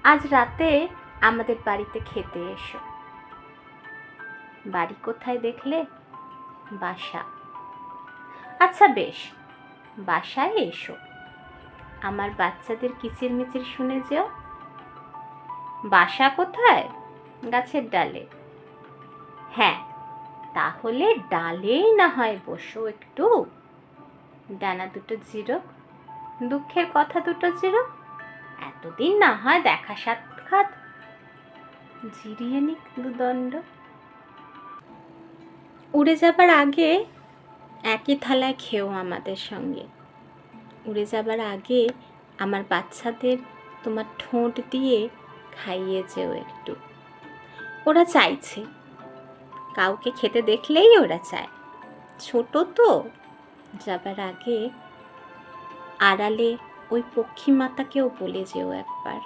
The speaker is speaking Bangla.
আজ রাতে আমাদের বাড়িতে খেতে এসো। বাড়ি কোথায় দেখলে? বাসা। আচ্ছা বেশ, বাসায় এসো। আমার বাচ্চাদের কিচিরমিচির শুনে যেও। বাসা কোথায়? গাছের ডালে। হ্যাঁ, তাহলে ডালেই না হয় বসো একটু। ডানা দুটো জিরোক, দুঃখের কথা দুটো জিরোক, এতদিন না হয় দেখা সাক্ষাৎ, জিরিয়ে নিক দুদণ্ড। উড়ে যাবার আগে একই থালায় খেও আমাদের সঙ্গে। উড়ে যাবার আগে আমার বাচ্চাদের তোমার ঠোঁট দিয়ে খাইয়ে যেও একটু। ওরা চাইছে, কাউকে খেতে দেখলেই ওরা চায়। ছোট তো, যাবার আগে আড়ালে ওই পক্ষী মাতাকেও বলে যেও একবার।